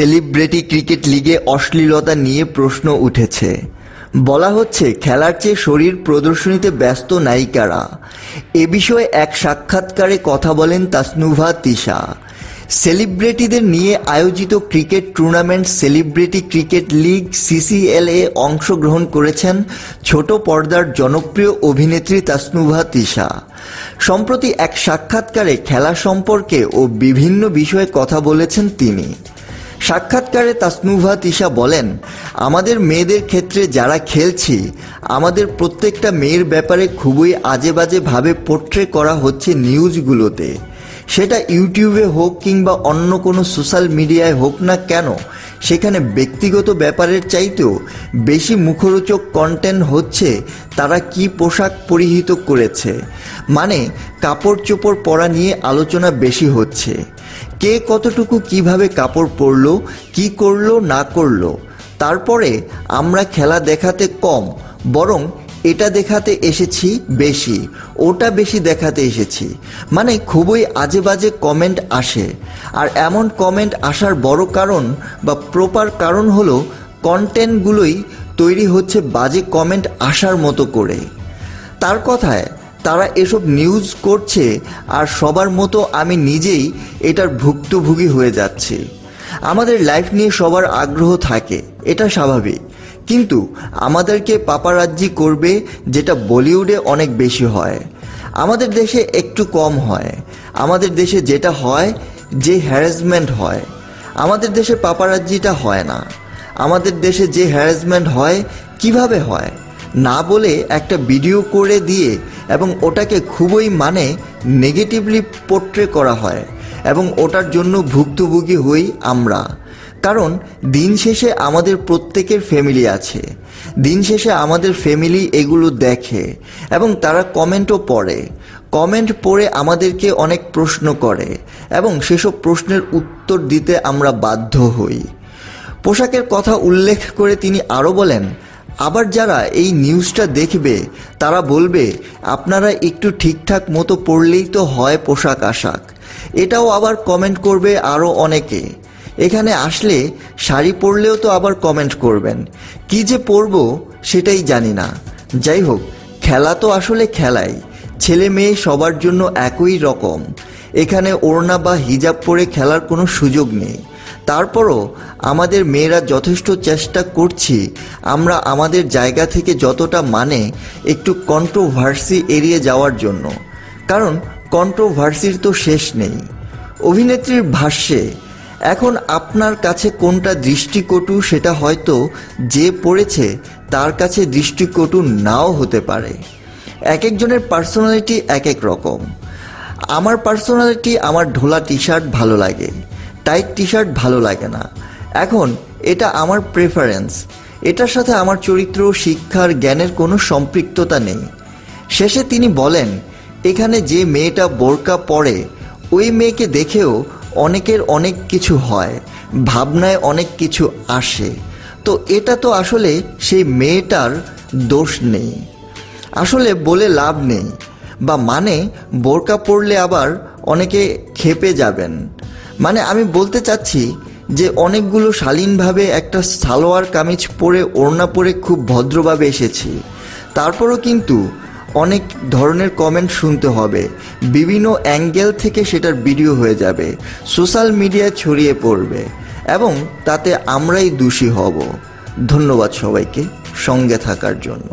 Celebrity cricket লিগে অশ্লীলতা নিয়ে প্রশ্ন উঠেছে। বলা হচ্ছে খেলার চেয়ে শরীর প্রদর্শনীতে ব্যস্ত নায়িকারা। এ বিষয়ে এক সাক্ষাৎকারে কথা বলেন তাসনুভা তিশা। সেলিব্রিটিদের নিয়ে আয়োজিত cricket tournament celebrity cricket league সিসিএল-এ অংশগ্রহণ করেছেন ছোট পর্দার জনপ্রিয় অভিনেত্রী তাসনুভা তিশা। সম্প্রতি এক সাক্ষাৎকারে খেলা সম্পর্কে ও বিভিন্ন বিষয়ে কথা বলেছেন তিনি। সাক্ষাৎকারে তাসনুভা তিশা বলেন, আমাদের মেয়েদের ক্ষেত্রে যারা খেলছি, আমাদের প্রত্যেকটা মেয়ের ব্যাপারে খুবই আজে বাজে ভাবে পোট্রে করা হচ্ছে নিউজগুলোতে। সেটা ইউটিউবে হোক কিংবা অন্য কোনো সোশ্যাল মিডিয়ায় হোক না কেন, সেখানে ব্যক্তিগত ব্যাপারের চাইতেও বেশি মুখরোচক কন্টেন্ট হচ্ছে তারা কি পোশাক পরিহিত করেছে, মানে কাপড় চোপড় পরা নিয়ে আলোচনা বেশি হচ্ছে। কে কতটুকু কিভাবে কাপড় পরলো, কি করলো না করলো। তারপরে আমরা খেলা দেখাতে কম, বরং এটা দেখাতে এসেছি বেশি, ওটা বেশি দেখাতে এসেছি, মানে খুবই আজে বাজে কমেন্ট আসে। আর এমন কমেন্ট আসার বড় কারণ বা প্রপার কারণ হলো কন্টেন্টগুলোই তৈরি হচ্ছে বাজে কমেন্ট আসার মতো করে। তার কথায় তারা এসব নিউজ করছে আর সবার মতো আমি নিজেই এটার ভুক্তভোগী হয়ে যাচ্ছি। আমাদের লাইফ নিয়ে সবার আগ্রহ থাকে, এটা স্বাভাবিক, কিন্তু আমাদেরকে পাপারাজ্জি করবে যেটা বলিউডে অনেক বেশি হয়, আমাদের দেশে একটু কম হয়। আমাদের দেশে যেটা হয় যে হ্যারাসমেন্ট হয়, আমাদের দেশে পাপারাজ্জিটা হয় না। আমাদের দেশে যে হ্যারাসমেন্ট হয় কিভাবে হয় না বলে একটা ভিডিও করে দিয়ে এবং ওটাকে খুবই নেগেটিভলি পোট্রে করা হয় এবং ওটার জন্য ভুক্তভোগী হই আমরা। কারণ দিন শেষে আমাদের প্রত্যেকের ফ্যামিলি আছে, দিন শেষে আমাদের ফ্যামিলি এগুলো দেখে এবং তারা কমেন্টও পড়ে। কমেন্ট পড়ে আমাদেরকে অনেক প্রশ্ন করে এবং সেসব প্রশ্নের উত্তর দিতে আমরা বাধ্য হই। পোশাকের কথা উল্লেখ করে তিনি আরও বলেন, আবার যারা এই নিউজটা দেখবে তারা বলবে আপনারা একটু ঠিকঠাক মতো পড়লেই তো হয় পোশাক আশাক। এটাও আবার কমেন্ট করবে আরও অনেকে। এখানে আসলে শাড়ি পরলেও তো আবার কমেন্ট করবেন, কি যে পরবো সেটাই জানি না। যাই হোক, খেলা তো আসলে খেলাই, ছেলে মেয়ে সবার জন্য একই রকম। এখানে ওড়না বা হিজাব পরে খেলার কোনো সুযোগ নেই। তারপরও আমাদের মেয়েরা যথেষ্ট চেষ্টা করছি আমরা আমাদের জায়গা থেকে যতটা একটু কন্ট্রোভার্সি এড়িয়ে যাওয়ার জন্য, কারণ কন্ট্রোভার্সির তো শেষ নেই। অভিনেত্রীর ভাষ্যে, এখন আপনার কাছে কোনটা দৃষ্টিকটু সেটা হয়তো যে পড়েছে তার কাছে দৃষ্টিকটু নাও হতে পারে। এক একজনের পার্সোনালিটি এক এক রকম। আমার পার্সোনালিটি, আমার ঢোলা টি শার্ট ভালো লাগে, টাইট টি শার্ট ভালো লাগে না। এখন এটা আমার প্রেফারেন্স, এটার সাথে আমার চরিত্র, শিক্ষার, জ্ঞানের কোনো সম্পৃক্ততা নেই। শেষে তিনি বলেন, এখানে যে মেয়েটা বোরকা পরে ওই মেয়েকে দেখেও অনেকের অনেক কিছু হয়, ভাবনায় অনেক কিছু আসে। তো এটা তো আসলে সেই মেয়েটার দোষ নেই, আসলে বলে লাভ নেই। বা বোরকা পরলে আবার অনেকে ক্ষেপে যাবেন। আমি বলতে চাচ্ছি যে অনেকগুলো শালীনভাবে একটা সালোয়ার কামিজ পরে ওড়না পরে খুব ভদ্রভাবে এসেছি, তারপরও কিন্তু অনেক ধরনের কমেন্ট শুনতে হবে, বিভিন্ন অ্যাঙ্গেল থেকে সেটার ভিডিও হয়ে যাবে, সোশ্যাল মিডিয়ায় ছড়িয়ে পড়বে এবং তাতে আমরাই দোষী হব। ধন্যবাদ সবাইকে সঙ্গে থাকার জন্য।